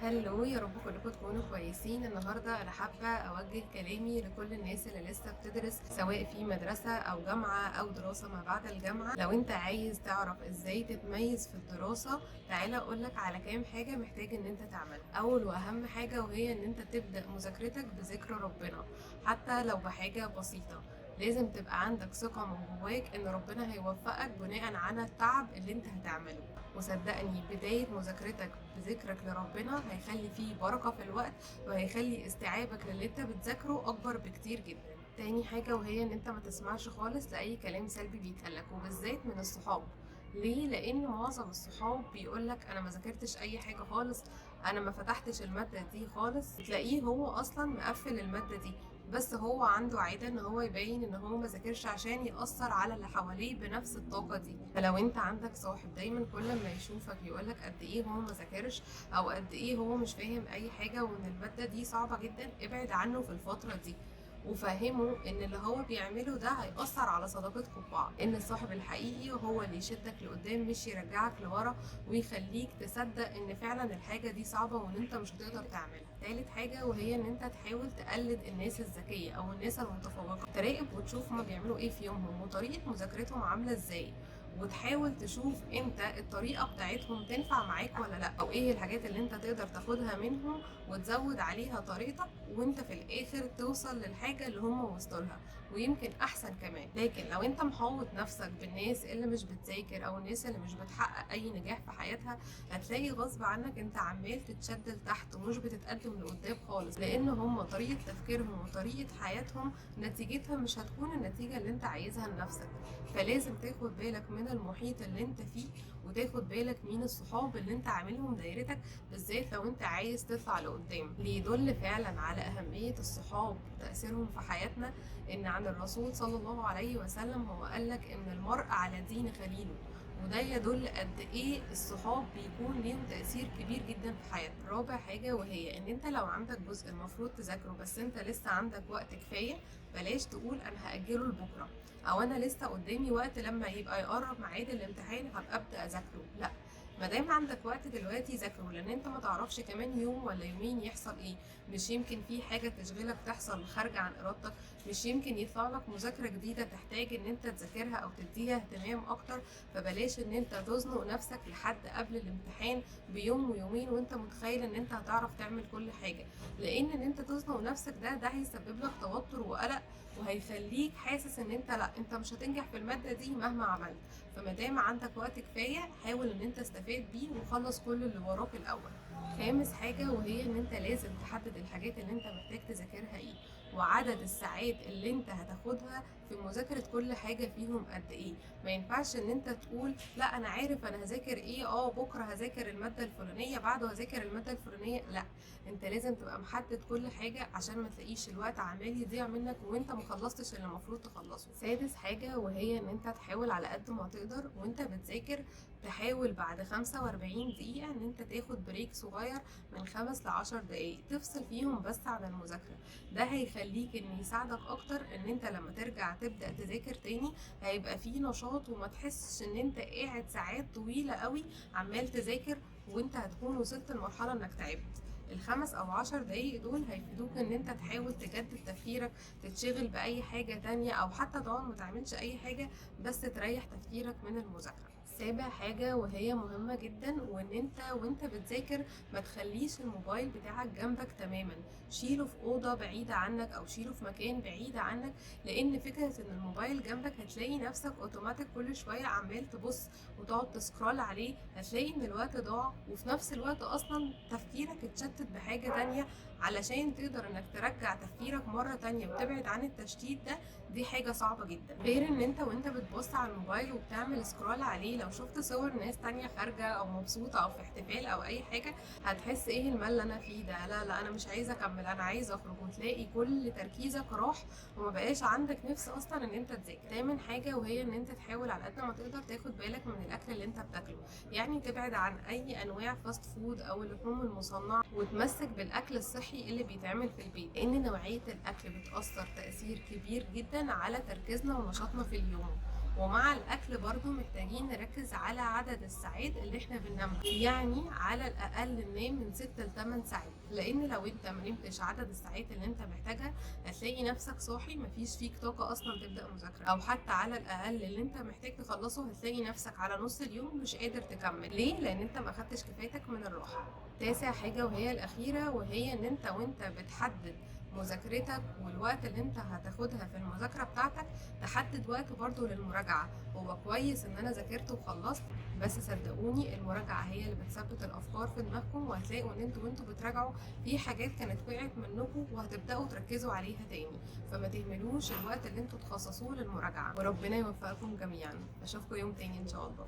هلو، يا رب كلكم تكونوا كويسين. النهارده انا حابه اوجه كلامي لكل الناس اللي لسه بتدرس، سواء في مدرسه او جامعه او دراسه ما بعد الجامعه. لو انت عايز تعرف ازاي تتميز في الدراسه، تعالى اقولك على كام حاجه محتاج ان انت تعملها. اول واهم حاجه وهي ان انت تبدا مذاكرتك بذكر ربنا، حتى لو بحاجه بسيطه. لازم تبقى عندك ثقة من جواك ان ربنا هيوفقك بناء على التعب اللي انت هتعمله. وصدقني، بداية مذاكرتك بذكرك لربنا هيخلي فيه بركة في الوقت، وهيخلي استيعابك للي انت بتذاكره اكبر بكتير جدا. تاني حاجة وهي ان انت ما تسمعش خالص لأي كلام سلبي بيتقالك، وبالذات من الصحاب. ليه؟ لان معظم الصحاب بيقولك انا ما ذاكرتش اي حاجة خالص، انا ما فتحتش المادة دي خالص. تلاقيه هو اصلا مقفل المادة دي، بس هو عنده عادة ان هو يبين ان هو ما ذاكرش عشان يأثر على اللي حواليه بنفس الطاقة دي. فلو انت عندك صاحب دايما كل ما يشوفك يقولك قد ايه هو ما ذاكرش، او قد ايه هو مش فاهم اي حاجة وان المادة دي صعبة جدا، ابعد عنه في الفترة دي. وفهمه ان اللي هو بيعمله ده هيأثر على صداقتكم ببعض، ان الصاحب الحقيقي هو اللي يشدك لقدام مش يرجعك لورا، ويخليك تصدق ان فعلا الحاجة دي صعبة وان انت مش هتقدر تعملها. تالت حاجة وهي ان انت تحاول تقلد الناس الذكية او الناس المتفوقة، تراقب وتشوف هما بيعملوا ايه في يومهم وطريقة مذاكرتهم عاملة ازاي، وتحاول تشوف انت الطريقة بتاعتهم تنفع معاك ولا لا، او ايه الحاجات اللي انت تقدر تاخدها منهم وتزود عليها طريقتك، وانت في الاخر توصل للحاجة اللي هم وصلوا ويمكن احسن كمان. لكن لو انت محوط نفسك بالناس اللي مش بتذاكر او الناس اللي مش بتحقق اي نجاح في حياتها، هتلاقي غصب عنك انت عمال تتشد لتحت ومش بتتقدم لقدام خالص، لان هم طريقة تفكيرهم وطريقة حياتهم نتيجتها مش هتكون النتيجة اللي انت عايزها لنفسك. فلازم تاخد بالك من المحيط اللي انت فيه، وتاخد بالك مين الصحاب اللي انت عاملهم دايرتك، بالذات لو انت عايز تطلع لقدام. اللي يدل فعلا على أهمية الصحاب وتأثيرهم في حياتنا ان عن الرسول صلى الله عليه وسلم هو قالك ان المرء على دين خليله. وده يدل قد ايه الصحاب بيكون ليهم تأثير كبير جدا في حياتنا. رابع حاجة وهي ان انت لو عندك جزء المفروض تذاكره بس انت لسه عندك وقت كفاية، بلاش تقول انا هأجله لبكرة، او انا لسه قدامي وقت لما يبقى يقرب ميعاد الامتحان هبقى ابدا اذاكره. لا، ما دام عندك وقت دلوقتي ذاكره، لان انت ما تعرفش كمان يوم ولا يومين يحصل ايه. مش يمكن في حاجه تشغلك تحصل خارجه عن ارادتك، مش يمكن يطلع لك مذاكره جديده تحتاج ان انت تذاكرها او تديها اهتمام اكتر. فبلاش ان انت تزنق نفسك لحد قبل الامتحان بيوم ويومين وانت متخيل ان انت هتعرف تعمل كل حاجه، لان ان انت تزنق نفسك ده هيسبب لك توتر وقلق، وهيخليك حاسس ان انت لا، انت مش هتنجح في الماده دي مهما عملت. فما دام عندك وقت كفايه، حاول ان انت تستفاد بيه وخلص كل اللي وراك الاول. خامس حاجة وهي ان انت لازم تحدد الحاجات اللي انت محتاج تذاكرها ايه، وعدد الساعات اللي انت هتاخدها في مذاكرة كل حاجة فيهم قد ايه. ما ينفعش ان انت تقول لا انا عارف انا هذاكر ايه، بكرة هذاكر المادة الفلانية، بعده هذاكر المادة الفلانية. لا، انت لازم تبقى محدد كل حاجة عشان ما تلاقيش الوقت عمال يضيع منك وانت مخلصتش اللي المفروض تخلصه. سادس حاجة وهي ان انت تحاول على قد ما تقدر وانت بتذاكر، تحاول بعد 45 دقيقة ان انت تاخد بريك صغير من 5 ل10 دقايق تفصل فيهم بس عن المذاكرة. ده هيخليك ان يساعدك اكتر ان انت لما ترجع تبدأ تذاكر تاني هيبقى فيه نشاط، وما تحسش ان انت قاعد ساعات طويلة قوي عمال تذاكر، وانت هتكون وصلت لمرحلة انك تعبت. ال5 أو 10 دقايق دول هيفيدوك ان انت تحاول تجدد تفكيرك، تتشغل بأي حاجة تانية، او حتى تقعد متعملش اي حاجة بس تريح تفكيرك من المذاكرة. سابع حاجة وهي مهمة جدا، وان انت وانت بتذاكر ما تخليش الموبايل بتاعك جنبك تماما، شيله في أوضة بعيدة عنك او شيله في مكان بعيد عنك. لان فكرة ان الموبايل جنبك هتلاقي نفسك اوتوماتيك كل شوية عمال تبص وتقعد تسكرول عليه، هتلاقي ان الوقت ضاع، وفي نفس الوقت اصلا تفكيرك اتشتت بحاجة تانية. علشان تقدر انك ترجع تفكيرك مرة تانية وتبعد عن التشتيت ده، دي حاجة صعبة جدا. غير ان انت وانت بتبص على الموبايل وبتعمل سكرول عليه، لو شفت صور ناس تانية خارجة او مبسوطة او في احتفال او اي حاجة، هتحس ايه المال اللي انا فيه ده، لا لا انا مش عايزة اكمل، انا عايزة اخرج، وتلاقي كل تركيزك راح وما بقاش عندك نفس اصلا ان انت تذاكر. تامن حاجة وهي ان انت تحاول على قد ما تقدر تاخد بالك من الاكل اللي انت بتاكله، يعني تبعد عن اي انواع فاست فود او اللحوم المصنعة، وتمسك بالاكل الصحي اللي بيتعمل في البيت، لان نوعية الاكل بتأثر تأثير كبير جدا على تركيزنا ونشاطنا في اليوم. ومع الاكل برضو محتاجين نركز على عدد الساعات اللي احنا بننامها، يعني على الاقل ننام من 6 ل 8 ساعات، لان لو انت ما نمتش عدد الساعات اللي انت محتاجها هتلاقي نفسك صاحي مفيش فيك طاقه اصلا تبدا مذاكره، او حتى على الاقل اللي انت محتاج تخلصه هتلاقي نفسك على نص اليوم مش قادر تكمل. ليه؟ لان انت ما خدتش كفايتك من الراحه. تاسع حاجه وهي الاخيره، وهي ان انت وانت بتحدد مذاكرتك والوقت اللي انت هتاخدها في المذاكره بتاعتك تحدد وقت برضو للمراجعه. هو كويس ان انا ذاكرت وخلصت، بس صدقوني المراجعه هي اللي بتثبت الافكار في دماغكم، وهتلاقوا ان وانتوا بتراجعوا في حاجات كانت وقعت منكم وهتبداوا تركزوا عليها تاني. فما تهملوش الوقت اللي انتوا تخصصوه للمراجعه، وربنا يوفقكم جميعا. اشوفكم يوم تاني ان شاء الله.